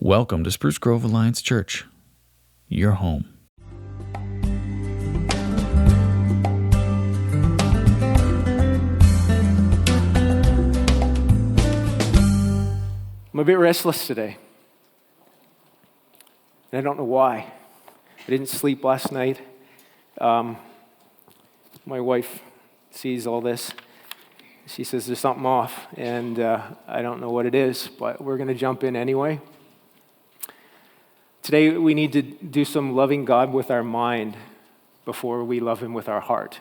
Welcome to Spruce Grove Alliance Church, your home. I'm a bit restless today, and I don't know why. I didn't sleep last night. My wife sees all this. She says there's something off, and I don't know what it is, but we're going to jump in anyway. Today, we need to do some loving God with our mind before we love Him with our heart.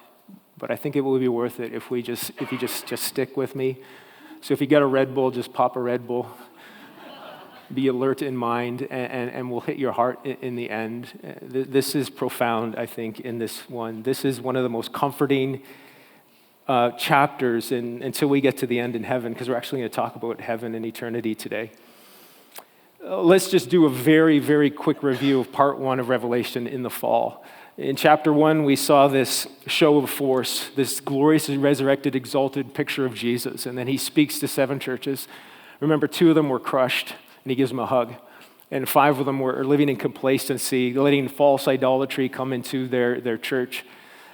But I think it will be worth it if you just stick with me. So if you got a Red Bull, just pop a Red Bull. Be alert in mind, and we'll hit your heart in the end. This is profound, I think, in this one. This is one of the most comforting chapters until we get to the end in heaven, because we're actually going to talk about heaven and eternity today. Let's just do a very, very quick review of part 1 of Revelation in the fall. In chapter 1, we saw this show of force, this glorious, resurrected, exalted picture of Jesus, and then He speaks to 7 churches. Remember, 2 of them were crushed, and He gives them a hug. And 5 of them were living in complacency, letting false idolatry come into their church.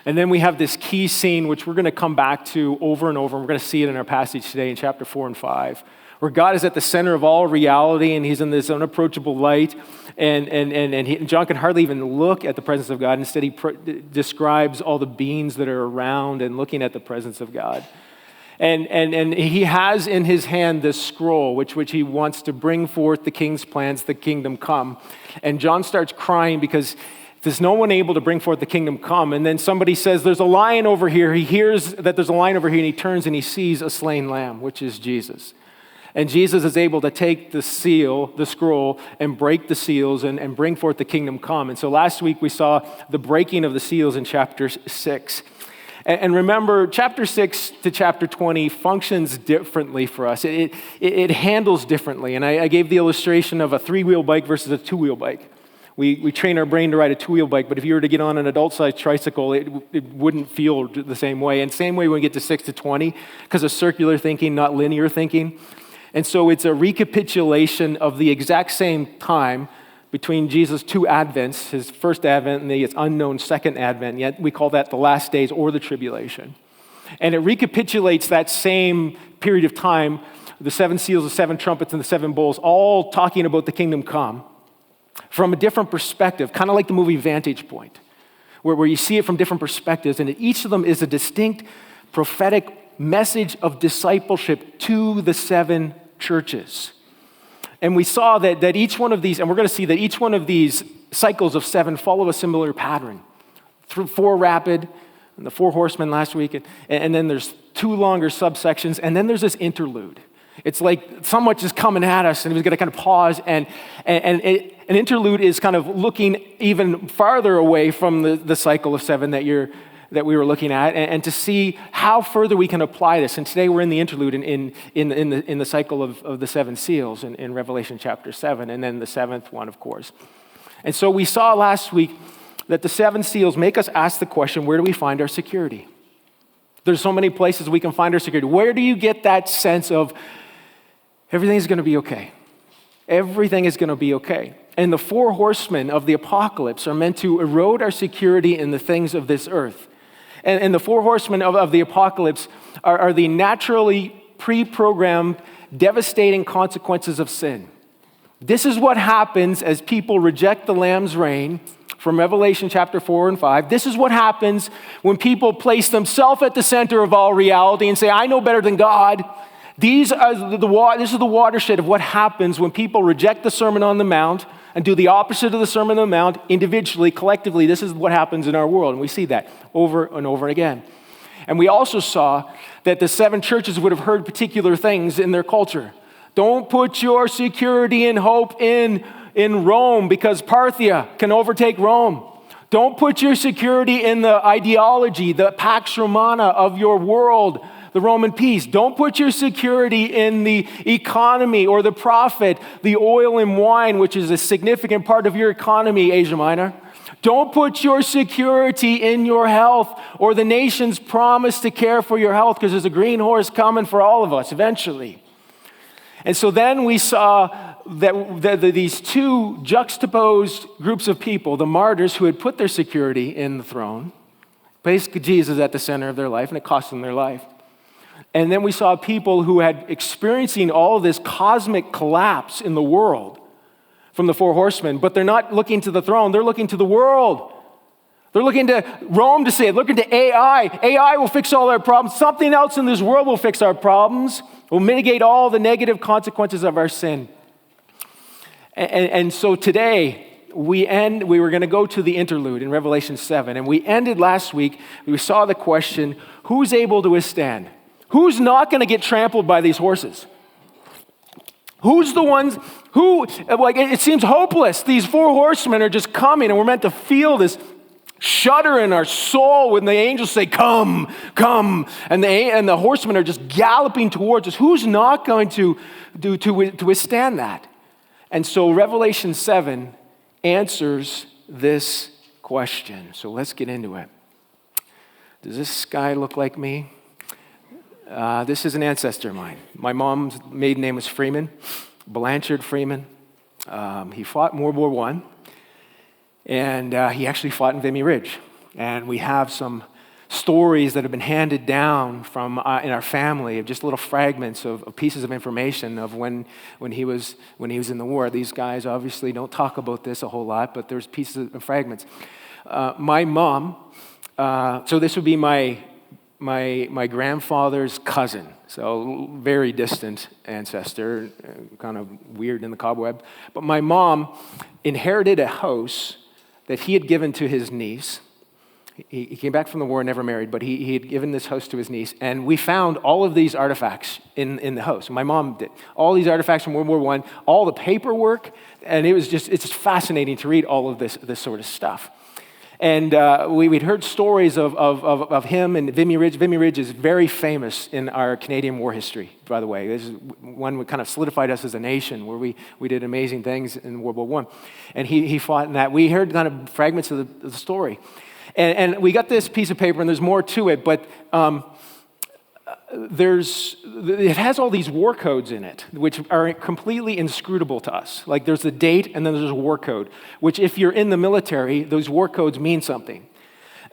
And then we have this key scene, which we're going to come back to over and over. And we're going to see it in our passage today in chapter 4 and 5, where God is at the center of all reality, and He's in this unapproachable light. And John can hardly even look at the presence of God. Instead, he describes all the beings that are around and looking at the presence of God. And he has in his hand this scroll, which he wants to bring forth the king's plans, the kingdom come. And John starts crying because there's no one able to bring forth the kingdom come. And then somebody says, there's a lion over here. He hears that there's a lion over here, and he turns and he sees a slain lamb, which is Jesus. And Jesus is able to take the scroll, and break the seals and bring forth the kingdom come. And so last week we saw the breaking of the seals in chapter 6. And remember, chapter 6 to chapter 20 functions differently for us. It handles differently. And I gave the illustration of a 3-wheel bike versus a 2-wheel bike. We train our brain to ride a 2-wheel bike, but if you were to get on an adult-sized tricycle, it wouldn't feel the same way. And same way when we get to 6 to 20, because of circular thinking, not linear thinking. And so it's a recapitulation of the exact same time between Jesus' 2 advents, his first advent and his unknown second advent, yet we call that the last days or the tribulation. And it recapitulates that same period of time, the 7 seals, the 7 trumpets, and the 7 bowls, all talking about the kingdom come from a different perspective, kind of like the movie Vantage Point, where you see it from different perspectives, and each of them is a distinct prophetic message of discipleship to the 7 churches. And we saw that each one of these, and we're going to see that each one of these cycles of 7 follow a similar pattern. 4 rapid, and the 4 horsemen last week, and then there's 2 longer subsections, and then there's this interlude. It's like so much is coming at us, and we're going to kind of pause, and an interlude is kind of looking even farther away from the cycle of 7 that we were looking at, and to see how further we can apply this. And today we're in the interlude in the cycle of the 7 seals in Revelation chapter 7, and then the 7th one, of course. And so we saw last week that the 7 seals make us ask the question, where do we find our security? There's so many places we can find our security. Where do you get that sense of everything is going to be okay? Everything is going to be okay. And the 4 horsemen of the apocalypse are meant to erode our security in the things of this earth. And the 4 horsemen of the apocalypse are the naturally pre-programmed, devastating consequences of sin. This is what happens as people reject the Lamb's reign from Revelation chapter 4 and 5. This is what happens when people place themselves at the center of all reality and say, I know better than God. This is the watershed of what happens when people reject the Sermon on the Mount and do the opposite of the Sermon on the Mount individually, collectively. This is what happens in our world, and we see that over and over again. And we also saw that the 7 churches would have heard particular things in their culture. Don't put your security and hope in Rome, because Parthia can overtake Rome. Don't put your security in the ideology, the Pax Romana of your world, the Roman peace. Don't put your security in the economy or the profit, the oil and wine, which is a significant part of your economy, Asia Minor. Don't put your security in your health or the nation's promise to care for your health, because there's a green horse coming for all of us eventually. And so then we saw these two juxtaposed groups of people, the martyrs who had put their security in the throne, basically Jesus at the center of their life, and it cost them their life. And then we saw people who had experiencing all of this cosmic collapse in the world from the four horsemen, but they're not looking to the throne, they're looking to the world. They're looking to Rome to save, looking to AI. AI will fix all our problems. Something else in this world will fix our problems, will mitigate all the negative consequences of our sin. And so today, we were going to go to the interlude in Revelation 7, and we ended last week, we saw the question, who's able to withstand? Who's not going to get trampled by these horses? Who's the ones who, like, it seems hopeless. These four horsemen are just coming, and we're meant to feel this shudder in our soul when the angels say, come, come, and the horsemen are just galloping towards us. Who's not going to withstand that? And so Revelation 7 answers this question. So let's get into it. Does this guy look like me? This is an ancestor of mine. My mom's maiden name was Freeman, Blanchard Freeman. He fought in World War I, and he actually fought in Vimy Ridge. And we have some stories that have been handed down from in our family of just little fragments of pieces of information of when he was in the war. These guys obviously don't talk about this a whole lot, but there's pieces of fragments. My mom, so this would be my grandfather's cousin, so very distant ancestor, kind of weird in the cobweb. But my mom inherited a house that he had given to his niece. He came back from the war, never married, but he had given this house to his niece, and we found all of these artifacts in the house. My mom did. All these artifacts from World War I, all the paperwork, and it's just fascinating to read all of this sort of stuff. And we'd heard stories of him and Vimy Ridge. Vimy Ridge is very famous in our Canadian war history, by the way. This is one that kind of solidified us as a nation, where we did amazing things in World War I. And he fought in that. We heard kind of fragments of the story. And we got this piece of paper, and there's more to it, but it has all these war codes in it, which are completely inscrutable to us. Like there's a date, and then there's a war code, which if you're in the military, those war codes mean something.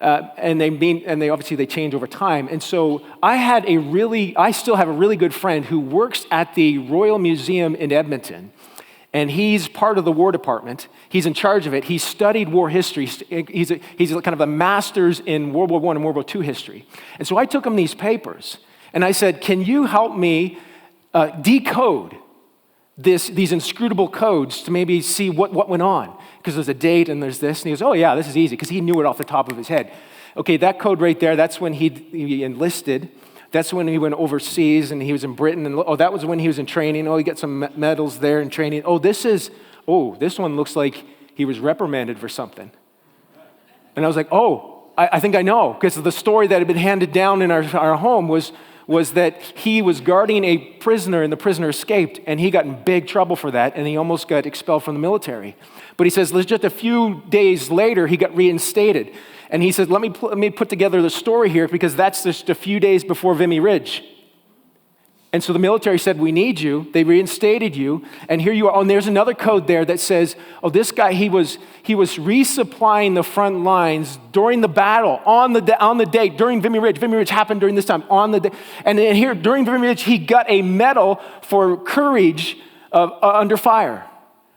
And they obviously change over time. And so I still have a really good friend who works at the Royal Museum in Edmonton. And he's part of the War Department. He's in charge of it. He studied war history. He's kind of a master's in World War I and World War II history. And so I took him these papers, and I said, can you help me decode these inscrutable codes to maybe see what went on? Because there's a date and there's this. And he goes, oh yeah, this is easy, because he knew it off the top of his head. Okay, that code right there, that's when he enlisted. That's when he went overseas and he was in Britain. And that was when he was in training. Oh, he got some medals there in training. This one looks like he was reprimanded for something. And I was like, I think I know. Because the story that had been handed down in our home was that he was guarding a prisoner and the prisoner escaped, and he got in big trouble for that, and he almost got expelled from the military. But he says just a few days later, he got reinstated. And he said, let me put together the story here, because that's just a few days before Vimy Ridge. And so the military said, we need you. They reinstated you. And here you are. Oh, and there's another code there that says, this guy, he was resupplying the front lines during the battle, on the day, during Vimy Ridge. Vimy Ridge happened during this time, on the day. And then here, during Vimy Ridge, he got a medal for courage under fire,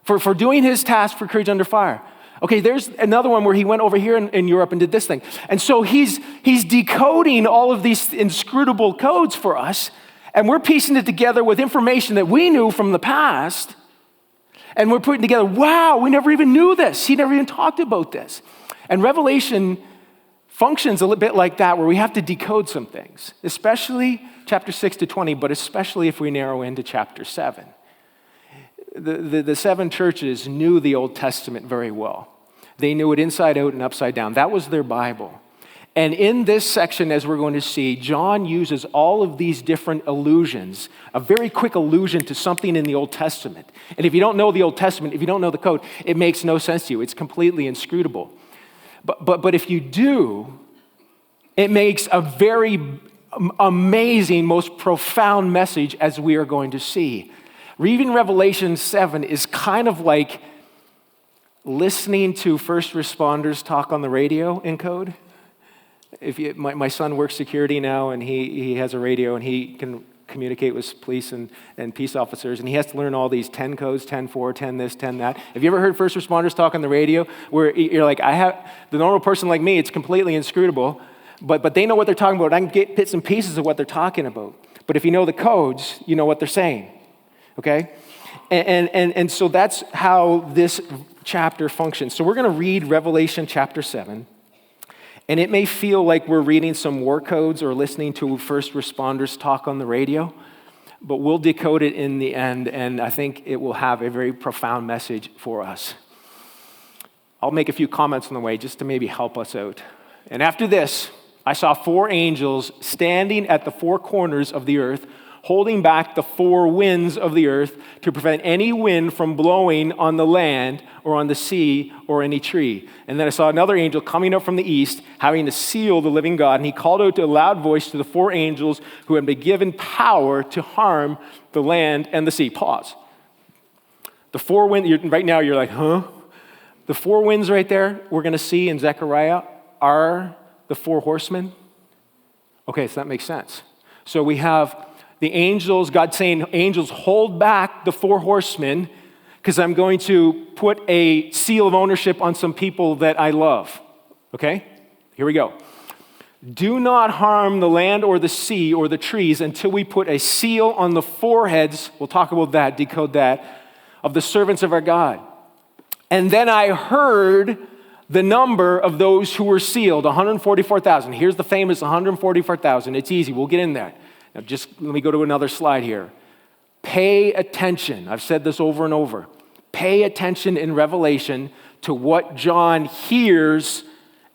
for doing his task for courage under fire. Okay, there's another one where he went over here in Europe and did this thing. And so he's decoding all of these inscrutable codes for us, and we're piecing it together with information that we knew from the past, and we're putting together, wow, we never even knew this. He never even talked about this. And Revelation functions a little bit like that, where we have to decode some things, especially chapter 6 to 20, but especially if we narrow into chapter 7. The seven churches knew the Old Testament very well. They knew it inside out and upside down. That was their Bible. And in this section, as we're going to see, John uses all of these different allusions, a very quick allusion to something in the Old Testament. And if you don't know the Old Testament, if you don't know the code, it makes no sense to you. It's completely inscrutable. But if you do, it makes a very amazing, most profound message, as we are going to see. Reading Revelation 7 is kind of like listening to first responders talk on the radio in code. My son works security now, and he has a radio, and he can communicate with police and peace officers, and he has to learn all these 10 codes, 10-4, 10 this, 10 that. Have you ever heard first responders talk on the radio where you're like, the normal person like me, it's completely inscrutable, but they know what they're talking about. I can get bits and pieces of what they're talking about. But if you know the codes, you know what they're saying, okay? And so that's how this chapter functions. So we're going to read Revelation chapter 7. And it may feel like we're reading some war codes or listening to first responders talk on the radio, but we'll decode it in the end, and I think it will have a very profound message for us. I'll make a few comments on the way just to maybe help us out. And after this, I saw 4 angels standing at the 4 corners of the earth, holding back the 4 winds of the earth to prevent any wind from blowing on the land or on the sea or any tree. And then I saw another angel coming up from the east, having to seal the living God. And he called out to a loud voice to the 4 angels who had been given power to harm the land and the sea. Pause. The 4 winds, right now you're like, huh? The 4 winds right there we're going to see in Zechariah are the 4 horsemen. Okay, so that makes sense. So we have the angels, God saying, angels, hold back the 4 horsemen because I'm going to put a seal of ownership on some people that I love. Okay? Here we go. Do not harm the land or the sea or the trees until we put a seal on the foreheads, we'll talk about that, decode that, of the servants of our God. And then I heard the number of those who were sealed, 144,000. Here's the famous 144,000. It's easy. We'll get in there. Now, just let me go to another slide here. Pay attention. I've said this over and over. Pay attention in Revelation to what John hears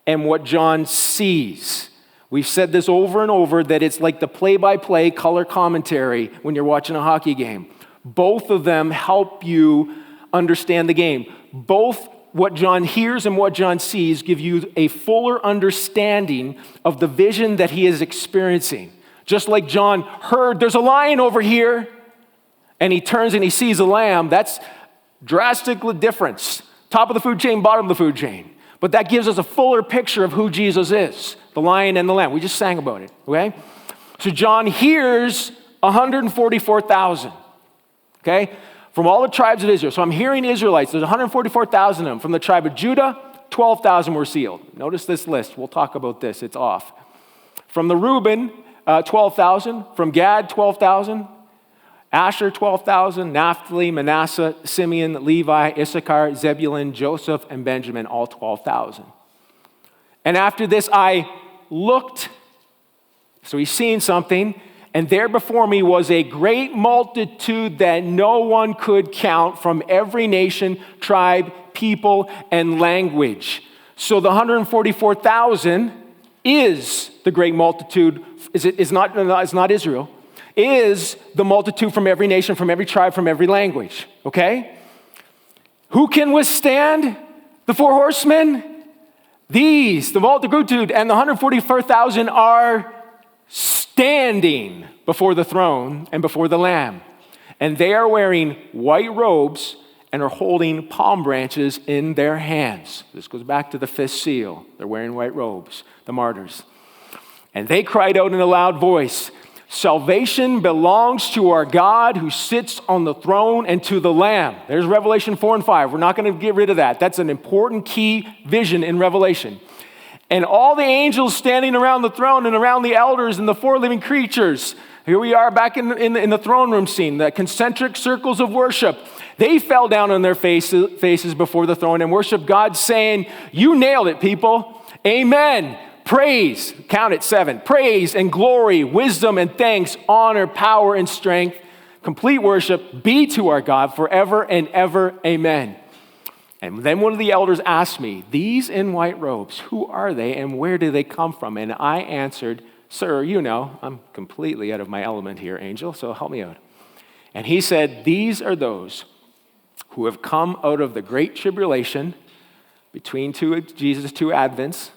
and what John sees. We've said this over and over that it's like the play-by-play color commentary when you're watching a hockey game. Both of them help you understand the game. Both what John hears and what John sees give you a fuller understanding of the vision that he is experiencing. Just like John heard, there's a lion over here, and he turns and he sees a lamb. That's drastically different. Top of the food chain, bottom of the food chain. But that gives us a fuller picture of who Jesus is, the lion and the lamb. We just sang about it, okay? So John hears 144,000, okay, from all the tribes of Israel. So I'm hearing Israelites. There's 144,000 of them. From the tribe of Judah, 12,000 were sealed. Notice this list. We'll talk about this. It's off. From the Reuben, 12,000. From Gad, 12,000. Asher, 12,000. Naphtali, Manasseh, Simeon, Levi, Issachar, Zebulun, Joseph, and Benjamin, all 12,000. And after this, I looked. So he's seeing something. And there before me was a great multitude that no one could count from every nation, tribe, people, and language. So the 144,000 is the great multitude. It's not Israel. Is the multitude from every nation, from every tribe, from every language. Okay? Who can withstand the 4 horsemen? These, the multitude and the 144,000 are standing before the throne and before the Lamb. And they are wearing white robes and are holding palm branches in their hands. This goes back to the 5th seal. They're wearing white robes, the martyrs. And they cried out in a loud voice, "Salvation belongs to our God who sits on the throne and to the Lamb." There's Revelation 4 and 5. We're not going to get rid of that. That's an important key vision in Revelation. And all the angels standing around the throne and around the elders and the 4 living creatures. Here we are back in the throne room scene, the concentric circles of worship. They fell down on their faces before the throne and worshiped God, saying, "You nailed it, people. Amen. Praise," count it 7, "praise and glory, wisdom and thanks, honor, power and strength, complete worship be to our God forever and ever. Amen." And then one of the elders asked me, "These in white robes, who are they and where do they come from?" And I answered, "Sir, you know," I'm completely out of my element here, angel, so help me out. And he said, "These are those who have come out of the great tribulation between Jesus' 2 advents,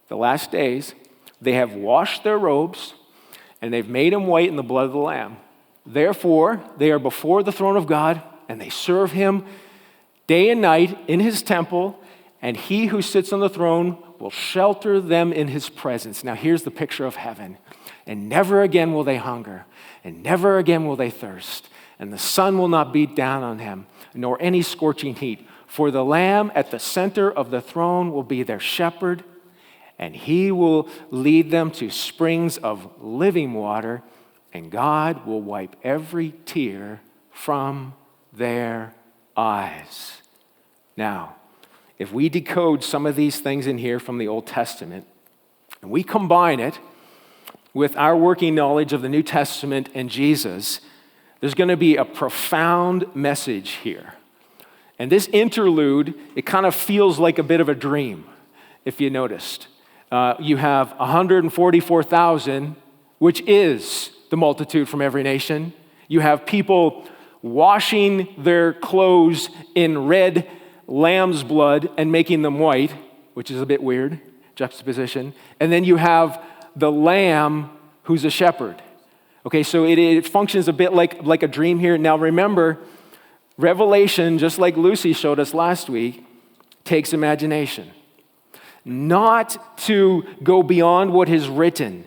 the last days. They have washed their robes and they've made them white in the blood of the Lamb. Therefore, they are before the throne of God, and they serve him day and night in his temple, and he who sits on the throne will shelter them in his presence. Now here's the picture of heaven. And never again will they hunger, and never again will they thirst, and the sun will not beat down on him, nor any scorching heat. For the Lamb at the center of the throne will be their shepherd, and he will lead them to springs of living water, and God will wipe every tear from their eyes. Now, if we decode some of these things in here from the Old Testament, and we combine it with our working knowledge of the New Testament and Jesus, there's going to be a profound message here. And this interlude, it kind of feels like a bit of a dream, if you noticed. You have 144,000, which is the multitude from every nation. You have people washing their clothes in red lamb's blood and making them white, which is a bit weird, juxtaposition. And then you have the lamb who's a shepherd. Okay, so it functions a bit like a dream here. Now remember, Revelation, just like Lucy showed us last week, takes imagination. Not to go beyond what is written,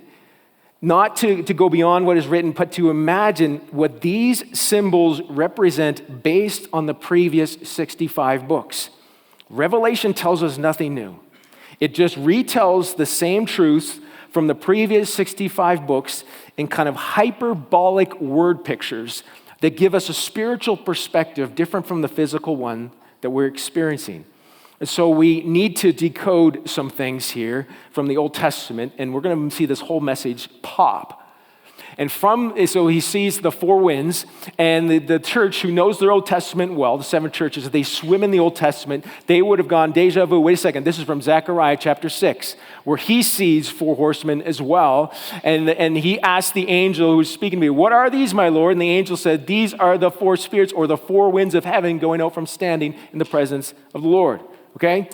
not to go beyond what is written, but to imagine what these symbols represent based on the previous 65 books. Revelation tells us nothing new. It just retells the same truths from the previous 65 books in kind of hyperbolic word pictures that give us a spiritual perspective different from the physical one that we're experiencing. And so we need to decode some things here from the Old Testament, and we're going to see this whole message pop. And so he sees the four winds, and the church who knows their Old Testament well, the seven churches, they swim in the Old Testament. They would have gone deja vu. Wait a second, this is from Zechariah chapter 6, where he sees four horsemen as well. And he asked the angel who's speaking to me, "What are these, my Lord?" And the angel said, "These are the four spirits, or the four winds of heaven going out from standing in the presence of the Lord." Okay?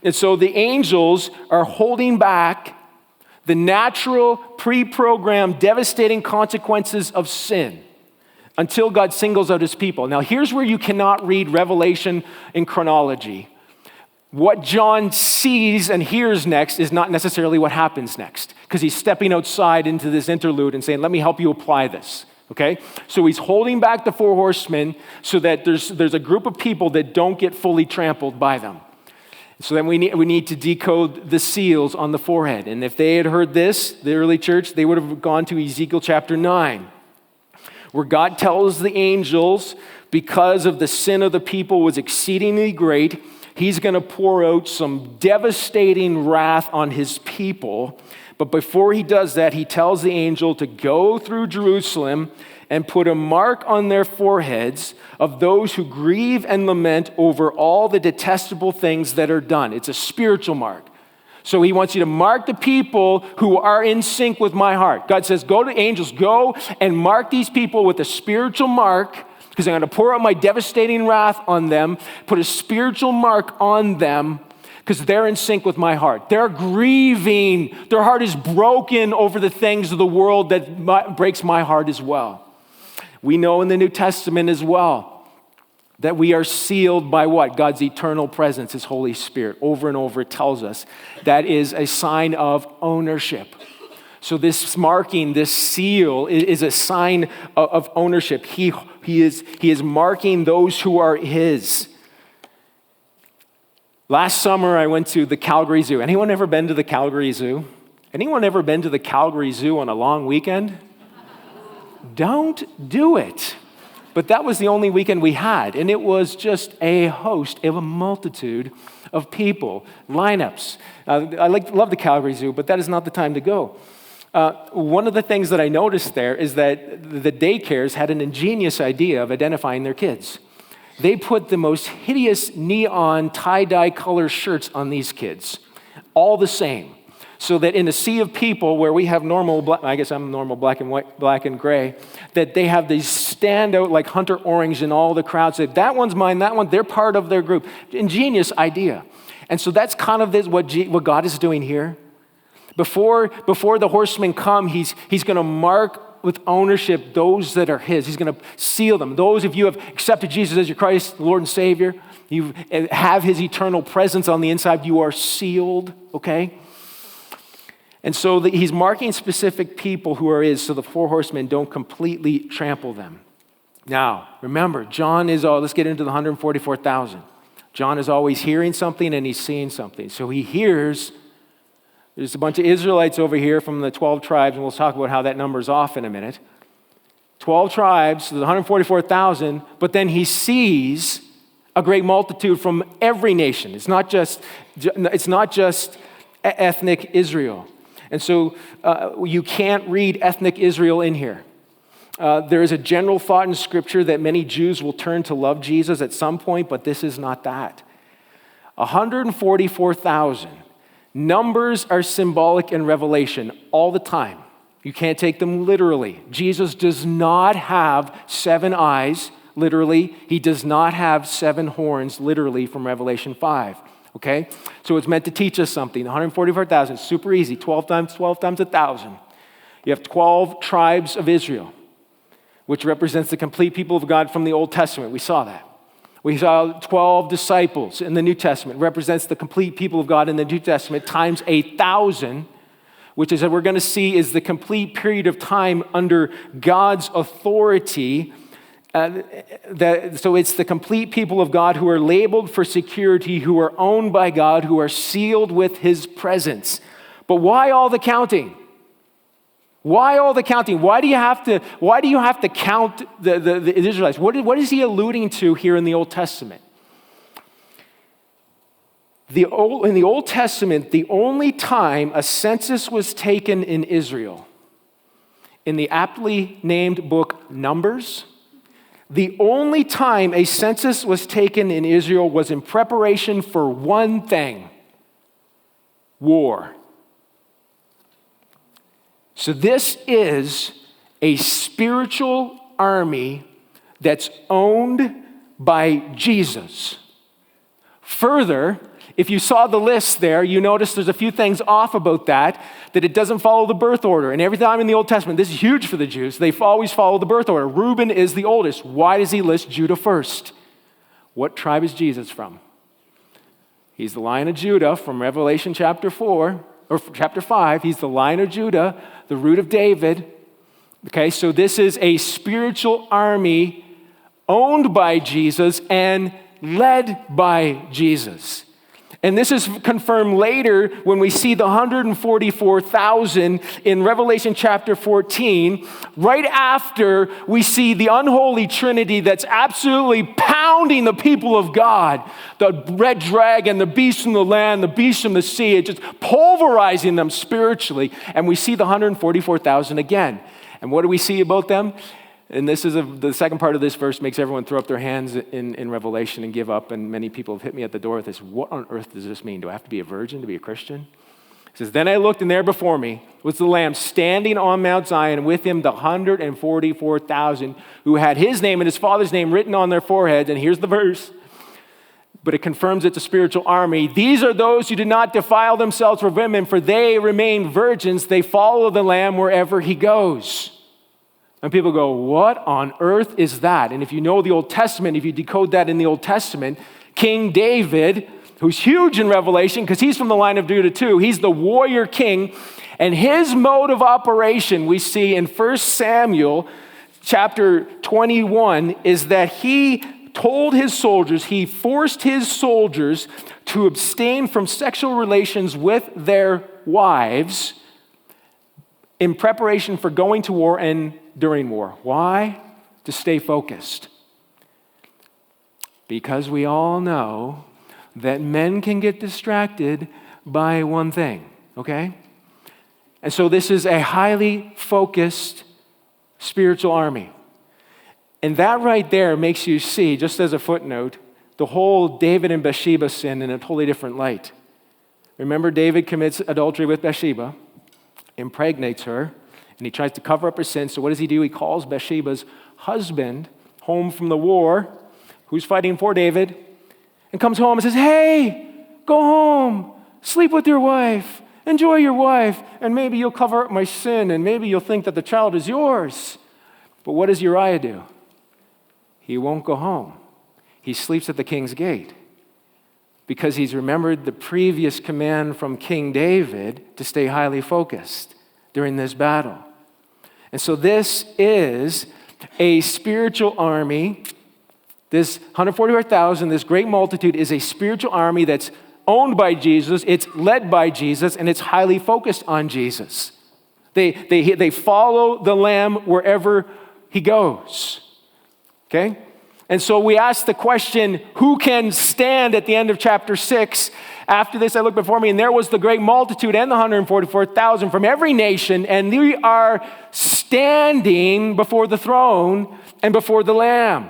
And so the angels are holding back the natural, pre-programmed, devastating consequences of sin until God singles out his people. Now, here's where you cannot read Revelation in chronology. What John sees and hears next is not necessarily what happens next, because he's stepping outside into this interlude and saying, "Let me help you apply this." Okay? So he's holding back the four horsemen so that there's a group of people that don't get fully trampled by them. So then we need to decode the seals on the forehead. And if they had heard this, the early church, they would have gone to Ezekiel chapter 9, where God tells the angels, because of the sin of the people was exceedingly great, he's going to pour out some devastating wrath on his people. But before he does that, he tells the angel to go through Jerusalem and put a mark on their foreheads of those who grieve and lament over all the detestable things that are done. It's a spiritual mark. So he wants you to mark the people who are in sync with my heart. God says, go to angels, go and mark these people with a spiritual mark, because I'm going to pour out my devastating wrath on them, put a spiritual mark on them, because they're in sync with my heart. They're grieving. Their heart is broken over the things of the world that breaks my heart as well. We know in the New Testament as well that we are sealed by what? God's eternal presence, his Holy Spirit. Over and over it tells us that is a sign of ownership. So this marking, this seal is a sign of ownership. He is marking those who are his. Last summer I went to the Calgary Zoo. Anyone ever been to the Calgary Zoo? Anyone ever been to the Calgary Zoo on a long weekend? Don't do it. But that was the only weekend we had, and it was just a host of a multitude of people, lineups. I love the Calgary Zoo, but that is not the time to go. One of the things that I noticed there is that the daycares had an ingenious idea of identifying their kids. They put the most hideous neon tie-dye color shirts on these kids, all the same. So that in a sea of people where we have normal, I guess I'm normal black and white, black and gray, that they have these stand out like hunter orange in all the crowds. Say, that one's mine, that one, they're part of their group. Ingenious idea. And so that's kind of what God is doing here. Before the horsemen come, he's going to mark with ownership those that are his. He's going to seal them. Those of you who have accepted Jesus as your Christ, Lord and Savior, you have his eternal presence on the inside. You are sealed, okay? And so he's marking specific people who are his so the four horsemen don't completely trample them. Now, remember, John is let's get into the 144,000. John is always hearing something and he's seeing something. So he hears there's a bunch of Israelites over here from the 12 tribes, and we'll talk about how that number's off in a minute. 12 tribes, so the 144,000, but then he sees a great multitude from every nation. It's not just ethnic Israel. And so you can't read ethnic Israel in here. There is a general thought in Scripture that many Jews will turn to love Jesus at some point, but this is not that. 144,000. Numbers are symbolic in Revelation all the time. You can't take them literally. Jesus does not have 7 eyes, literally. He does not have 7 horns, literally, from Revelation 5. Okay? So it's meant to teach us something. 144,000, super easy. 12 times 1,000. You have 12 tribes of Israel, which represents the complete people of God from the Old Testament. We saw that. We saw 12 disciples in the New Testament, represents the complete people of God in the New Testament, times 1,000, which is, as we're going to see, is the complete period of time under God's authority. So it's the complete people of God who are labeled for security, who are owned by God, who are sealed with his presence. But why all the counting? Why all the counting? Why do you have to count the Israelites? What is he alluding to here in the Old Testament? In the Old Testament, the only time a census was taken in Israel, in the aptly named book Numbers, the only time a census was taken in Israel was in preparation for one thing: war. So this is a spiritual army that's owned by Jesus. Further, if you saw the list there, you notice there's a few things off about that it doesn't follow the birth order. And every time in the Old Testament, this is huge for the Jews, they always follow the birth order. Reuben is the oldest. Why does he list Judah first? What tribe is Jesus from? He's the Lion of Judah from Revelation chapter 4, or chapter 5. He's the Lion of Judah, the root of David. Okay, so this is a spiritual army owned by Jesus and led by Jesus. And this is confirmed later when we see the 144,000 in Revelation chapter 14, right after we see the unholy trinity that's absolutely pounding the people of God. The red dragon, the beast from the land, the beast from the sea, it's just pulverizing them spiritually. And we see the 144,000 again. And what do we see about them? And this is the second part of this verse makes everyone throw up their hands in Revelation and give up. And many people have hit me at the door with this. What on earth does this mean? Do I have to be a virgin to be a Christian? It says, then I looked, and there before me was the Lamb standing on Mount Zion, and with him the 144,000 who had his name and his Father's name written on their foreheads. And here's the verse. But it confirms it's a spiritual army. These are those who did not defile themselves with women, for they remain virgins. They follow the Lamb wherever he goes. And people go, what on earth is that? And if you know the Old Testament, if you decode that in the Old Testament, King David, who's huge in Revelation because he's from the line of Judah too, he's the warrior king. And his mode of operation we see in 1 Samuel chapter 21 is that he told his soldiers, he forced his soldiers to abstain from sexual relations with their wives in preparation for going to war and during war. Why? To stay focused. Because we all know that men can get distracted by one thing, okay? And so this is a highly focused spiritual army. And that right there makes you see, just as a footnote, the whole David and Bathsheba sin in a totally different light. Remember, David commits adultery with Bathsheba, impregnates her, and he tries to cover up her sin. So what does he do? He calls Bathsheba's husband home from the war, who's fighting for David, and comes home and says, hey, go home, sleep with your wife. Enjoy your wife, and maybe you'll cover up my sin, and maybe you'll think that the child is yours. But what does Uriah do? He won't go home. He sleeps at the king's gate because he's remembered the previous command from King David to stay highly focused during this battle. And so this is a spiritual army. This 144,000, this great multitude, is a spiritual army that's owned by Jesus, it's led by Jesus, and it's highly focused on Jesus. They follow the Lamb wherever he goes. Okay? And so we ask the question, who can stand at the end of chapter 6? After this, I looked before me, and there was the great multitude and the 144,000 from every nation, and we are standing before the throne and before the Lamb.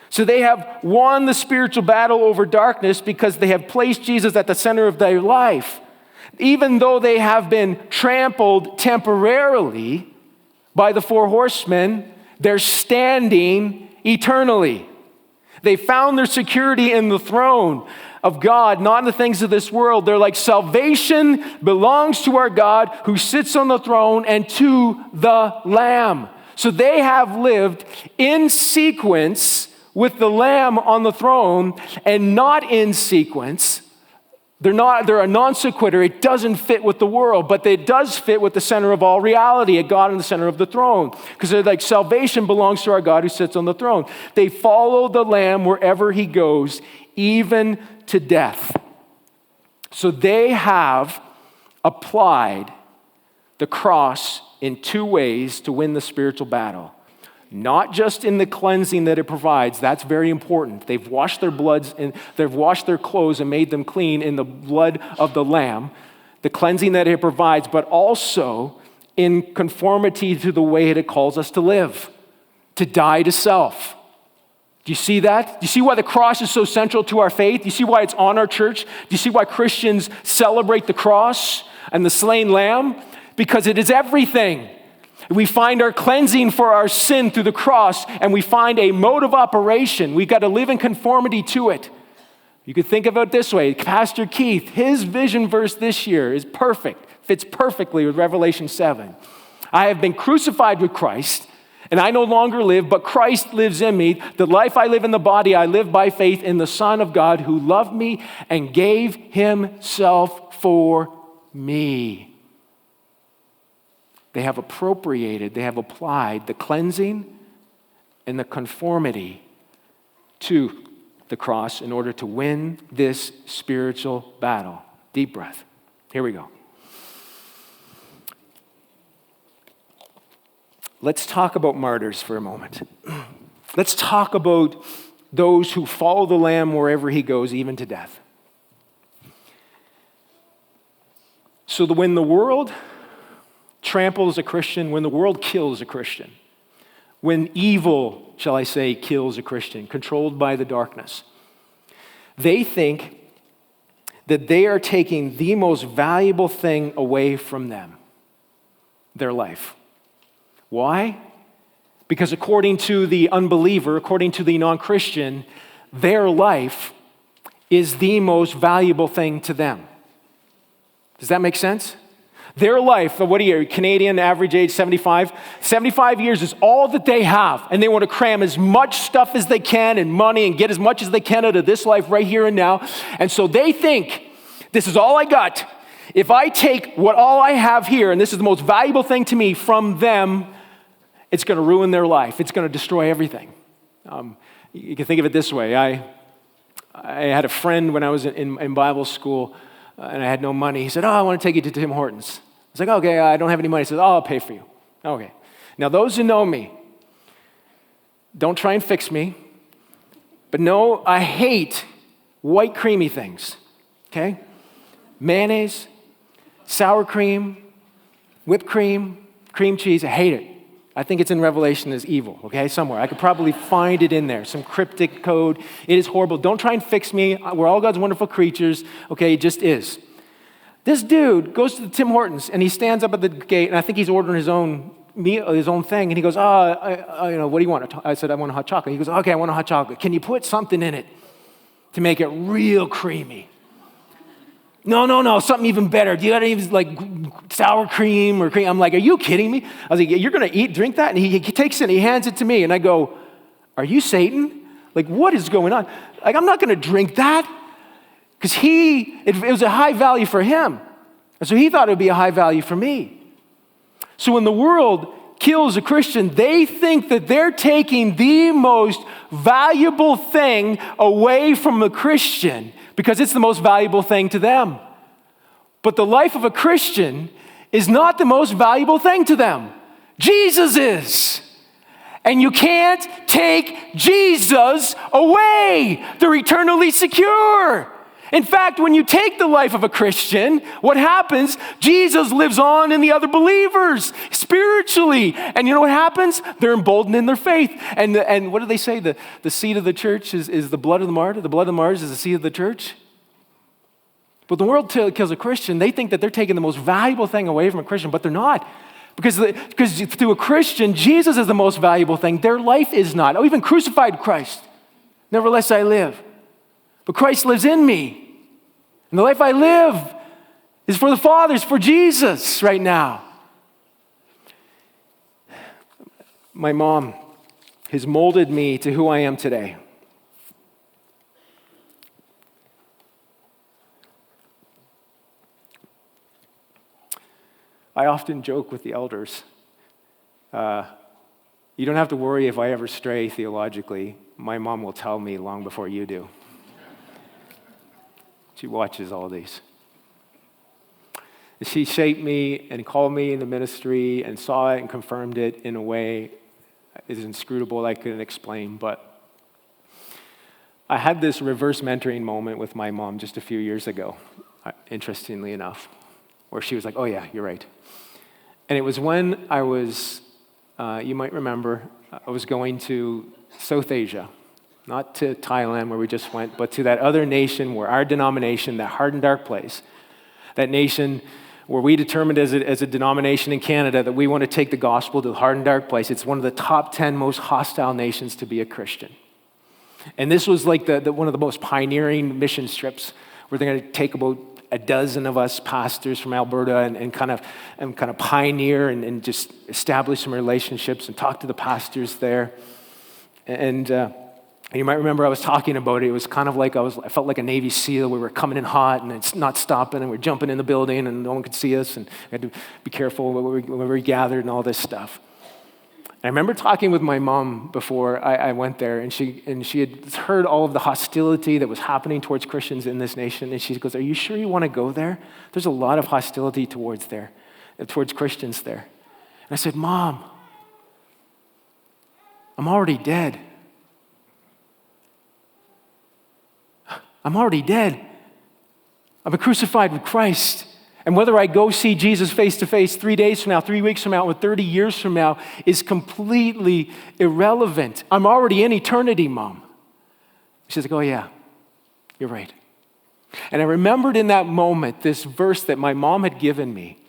So they have won the spiritual battle over darkness because they have placed Jesus at the center of their life. Even though they have been trampled temporarily by the four horsemen, they're standing eternally. They found their security in the throne of God, not in the things of this world. They're like, salvation belongs to our God who sits on the throne and to the Lamb. So they have lived in sequence with the Lamb on the throne and not in sequence. They're a non sequitur. It doesn't fit with the world, but it does fit with the center of all reality, a God in the center of the throne. Because they're like, salvation belongs to our God who sits on the throne. They follow the Lamb wherever he goes, even to death. So they have applied the cross in two ways to win the spiritual battle. Not just in the cleansing that it provides, that's very important. They've washed their bloods and they've washed their clothes and made them clean in the blood of the Lamb, the cleansing that it provides, but also in conformity to the way it calls us to live, to die to self. Do you see that? Do you see why the cross is so central to our faith? Do you see why it's on our church? Do you see why Christians celebrate the cross and the slain Lamb? Because it is everything. We find our cleansing for our sin through the cross, and we find a mode of operation. We've got to live in conformity to it. You could think of it this way. Pastor Keith, his vision verse this year is perfect, fits perfectly with Revelation 7. I have been crucified with Christ, and I no longer live, but Christ lives in me. The life I live in the body, I live by faith in the Son of God who loved me and gave himself for me. They have appropriated, they have applied the cleansing and the conformity to the cross in order to win this spiritual battle. Deep breath. Here we go. Let's talk about martyrs for a moment. Let's talk about those who follow the Lamb wherever he goes, even to death. So when the world tramples a Christian, when the world kills a Christian, when evil, shall I say, kills a Christian, controlled by the darkness, they think that they are taking the most valuable thing away from them, their life. Why? Because according to the unbeliever, according to the non-Christian, their life is the most valuable thing to them. Does that make sense? Their life, what are you, Canadian average age 75? 75 years is all that they have, and they want to cram as much stuff as they can and money and get as much as they can out of this life right here and now. And so they think, this is all I got. If I take what all I have here, and this is the most valuable thing to me, from them, it's going to ruin their life. It's going to destroy everything. You can think of it this way. I had a friend when I was in Bible school, and I had no money. He said, I want to take you to Tim Hortons. I was like, okay, I don't have any money. He said, I'll pay for you. Okay. Now, those who know me, don't try and fix me, but no, I hate white creamy things, okay? Mayonnaise, sour cream, whipped cream, cream cheese, I hate it. I think it's in Revelation as evil, okay, somewhere. I could probably find it in there, some cryptic code. It is horrible. Don't try and fix me. We're all God's wonderful creatures, okay, it just is. This dude goes to the Tim Hortons, and he stands up at the gate, and I think he's ordering his own meal, his own thing, and he goes, what do you want? I said, I want a hot chocolate. He goes, okay, I want a hot chocolate. Can you put something in it to make it real creamy? No, something even better. Do you got any like sour cream or cream? I'm like, are you kidding me? I was like, you're going to drink that? And he takes it and he hands it to me. And I go, are you Satan? Like, what is going on? Like, I'm not going to drink that. Because it was a high value for him. And so he thought it would be a high value for me. So when the world kills a Christian, they think that they're taking the most valuable thing away from a Christian because it's the most valuable thing to them. But the life of a Christian is not the most valuable thing to them. Jesus is. And you can't take Jesus away. They're eternally secure. In fact, when you take the life of a Christian, what happens? Jesus lives on in the other believers spiritually. And you know what happens? They're emboldened in their faith. And what do they say? The seed of the church is the blood of the martyr. The blood of the martyrs is the seed of the church. But the world kills a Christian. They think that they're taking the most valuable thing away from a Christian, but they're not. Because through a Christian, Jesus is the most valuable thing. Their life is not. Oh, even crucified Christ. Nevertheless, I live. But Christ lives in me. And the life I live is for the Father, it's for Jesus right now. My mom has molded me to who I am today. I often joke with the elders, you don't have to worry if I ever stray theologically. My mom will tell me long before you do. She watches all these. She shaped me and called me in the ministry and saw it and confirmed it in a way that is inscrutable I couldn't explain. But I had this reverse mentoring moment with my mom just a few years ago, interestingly enough, where she was like, oh yeah, you're right. And it was when I was, you might remember, I was going to South Asia. Not to Thailand where we just went, but to that other nation where our denomination, that hard and dark place, that nation where we determined as a denomination in Canada that we want to take the gospel to the hard and dark place. It's one of the top 10 most hostile nations to be a Christian. And this was like one of the most pioneering mission trips where they're going to take about a dozen of us pastors from Alberta and kind of pioneer and just establish some relationships and talk to the pastors there. And you might remember I was talking about it. It was kind of like I felt like a Navy SEAL. We were coming in hot and it's not stopping and we're jumping in the building and no one could see us and we had to be careful when we gathered and all this stuff. And I remember talking with my mom before I went there and she had heard all of the hostility that was happening towards Christians in this nation. And she goes, are you sure you want to go there? There's a lot of hostility towards Christians there. And I said, Mom, I'm already dead. I'm already dead. I've been crucified with Christ. And whether I go see Jesus face to face 3 days from now, 3 weeks from now, or 30 years from now is completely irrelevant. I'm already in eternity, Mom. She's like, oh yeah, you're right. And I remembered in that moment this verse that my mom had given me.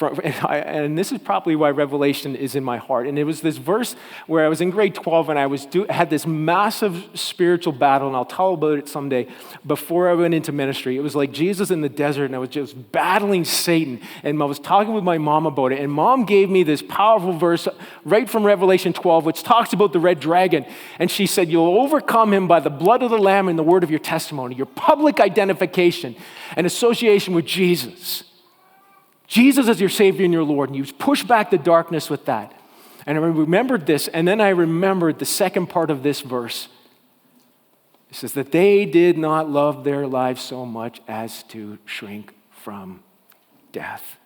And this is probably why Revelation is in my heart. And it was this verse where I was in grade 12 and I had this massive spiritual battle, and I'll tell about it someday, before I went into ministry. It was like Jesus in the desert, and I was just battling Satan. And I was talking with my mom about it, and Mom gave me this powerful verse right from Revelation 12, which talks about the red dragon. And she said, you'll overcome him by the blood of the Lamb and the word of your testimony, your public identification and association with Jesus. Jesus is your Savior and your Lord, and you push back the darkness with that. And I remembered this, and then I remembered the second part of this verse. It says that they did not love their lives so much as to shrink from death.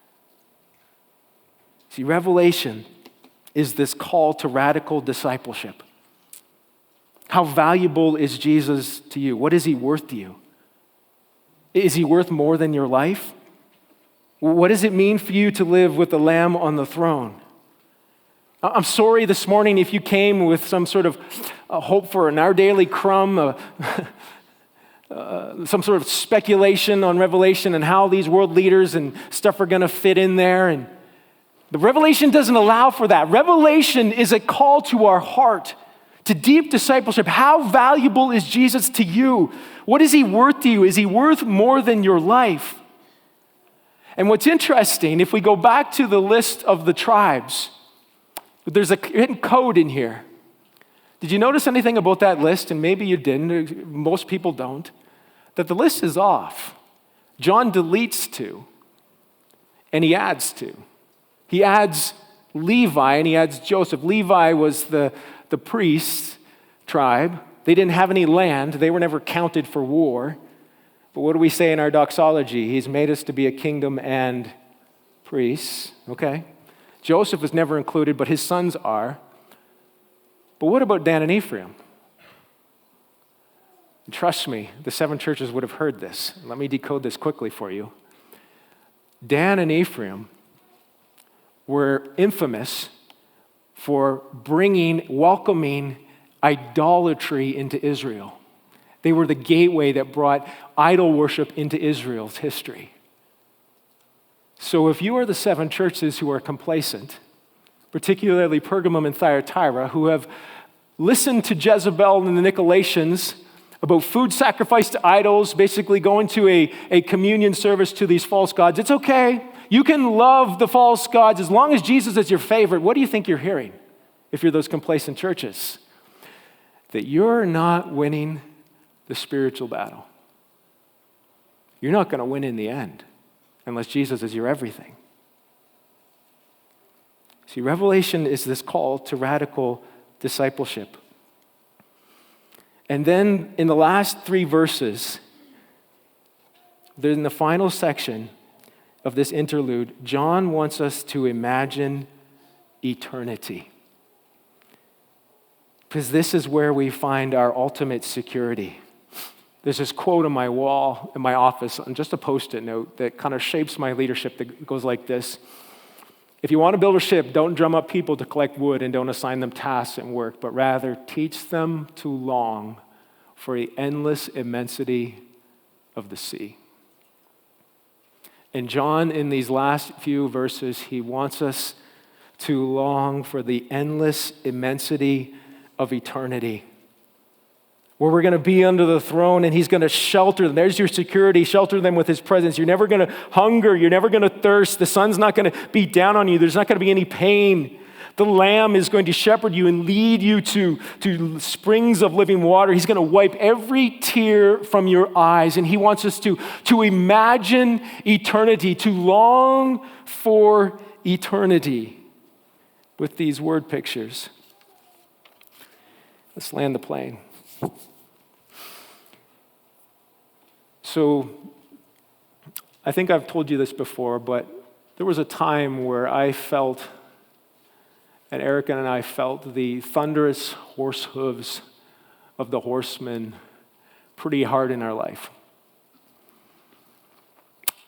See, Revelation is this call to radical discipleship. How valuable is Jesus to you? What is he worth to you? Is he worth more than your life? What does it mean for you to live with the Lamb on the throne? I'm sorry this morning if you came with some sort of hope for an Our Daily Crumb, some sort of speculation on Revelation and how these world leaders and stuff are going to fit in there. But Revelation doesn't allow for that. Revelation is a call to our heart to deep discipleship. How valuable is Jesus to you? What is he worth to you? Is he worth more than your life? And what's interesting, if we go back to the list of the tribes, there's a hidden code in here. Did you notice anything about that list? And maybe you didn't. Most people don't. That the list is off. John deletes 2, and he adds 2. He adds Levi, and he adds Joseph. Levi was the priest tribe. They didn't have any land. They were never counted for war. But what do we say in our doxology? He's made us to be a kingdom and priests. Okay. Joseph was never included, but his sons are. But what about Dan and Ephraim? And trust me, the 7 churches would have heard this. Let me decode this quickly for you. Dan and Ephraim were infamous for welcoming idolatry into Israel. They were the gateway that brought idol worship into Israel's history. So if you are the 7 churches who are complacent, particularly Pergamum and Thyatira, who have listened to Jezebel and the Nicolaitans about food sacrificed to idols, basically going to a communion service to these false gods, it's okay. You can love the false gods as long as Jesus is your favorite. What do you think you're hearing if you're those complacent churches? That you're not winning the spiritual battle. You're not going to win in the end unless Jesus is your everything. See, Revelation is this call to radical discipleship. And then in the last 3 verses, in the final section of this interlude, John wants us to imagine eternity. Because this is where we find our ultimate security. There's this quote on my wall in my office, on just a Post-it note that kind of shapes my leadership that goes like this. If you want to build a ship, don't drum up people to collect wood and don't assign them tasks and work, but rather teach them to long for the endless immensity of the sea. And John, in these last few verses, he wants us to long for the endless immensity of eternity, where we're going to be under the throne and he's going to shelter them. There's your security. Shelter them with his presence. You're never going to hunger. You're never going to thirst. The sun's not going to beat down on you. There's not going to be any pain. The Lamb is going to shepherd you and lead you to springs of living water. He's going to wipe every tear from your eyes. And he wants us to imagine eternity, to long for eternity with these word pictures. Let's land the plane. So, I think I've told you this before, but there was a time where I felt, and Erica and I felt the thunderous horse hooves of the horsemen pretty hard in our life.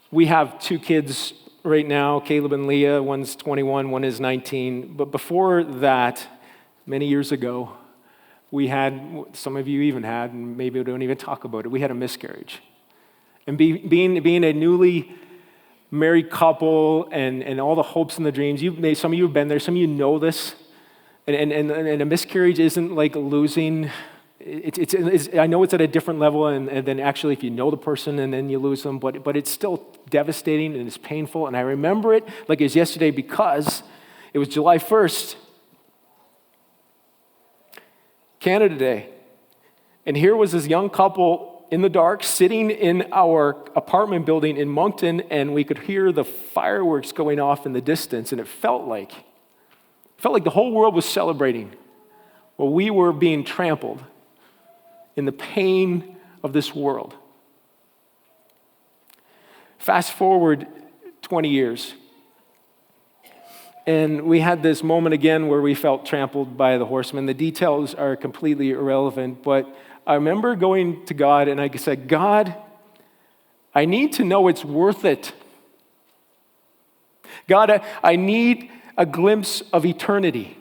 We have 2 kids right now, Caleb and Leah. One's 21, one is 19. But before that, many years ago, we had, some of you even had, and maybe we don't even talk about it, we had a miscarriage. And being a newly married couple and all the hopes and the dreams, some of you have been there, some of you know this, and a miscarriage isn't like losing. I know it's at a different level, and then actually if you know the person and then you lose them, but it's still devastating and it's painful. And I remember it like it was yesterday because it was July 1st, Canada Day. And here was this young couple in the dark sitting in our apartment building in Moncton, and we could hear the fireworks going off in the distance, and it felt like the whole world was celebrating while we were being trampled in the pain of this world. Fast forward 20 years. And we had this moment again where we felt trampled by the horsemen. The details are completely irrelevant, but I remember going to God and I said, God, I need to know it's worth it. God, I need a glimpse of eternity.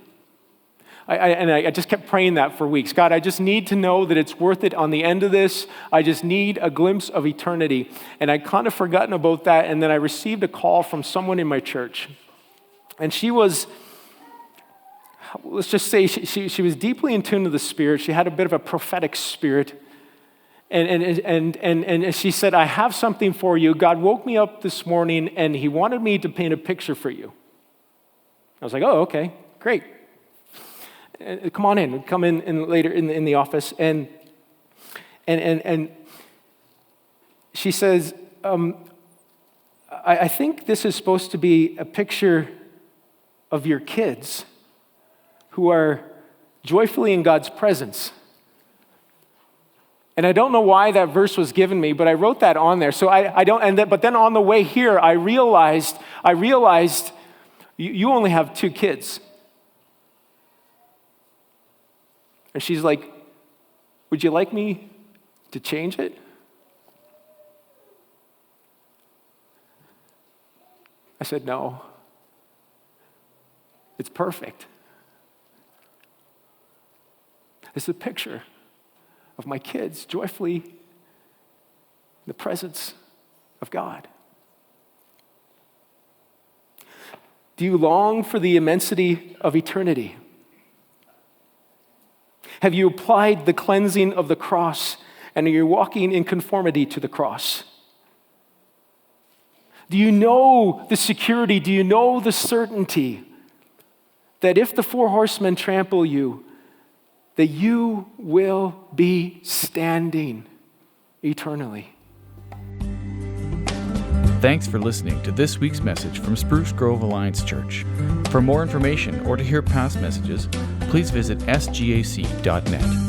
I just kept praying that for weeks. God, I just need to know that it's worth it on the end of this. I just need a glimpse of eternity. And I'd kind of forgotten about that, and then I received a call from someone in my church. And she was, let's just say she was deeply in tune to the Spirit. She had a bit of a prophetic spirit. And she said, I have something for you. God woke me up this morning and he wanted me to paint a picture for you. I was like, oh, okay, great. Come on in. Come in later in the office. And she says, I think this is supposed to be a picture of your kids who are joyfully in God's presence. And I don't know why that verse was given me, but I wrote that on there. So I don't. But then on the way here, I realized you only have 2 kids. And she's like, would you like me to change it? I said, no. It's perfect. It's a picture of my kids joyfully in the presence of God. Do you long for the immensity of eternity? Have you applied the cleansing of the cross and are you walking in conformity to the cross? Do you know the security? Do you know the certainty that if the 4 horsemen trample you, that you will be standing eternally? Thanks for listening to this week's message from Spruce Grove Alliance Church. For more information or to hear past messages, please visit sgac.net.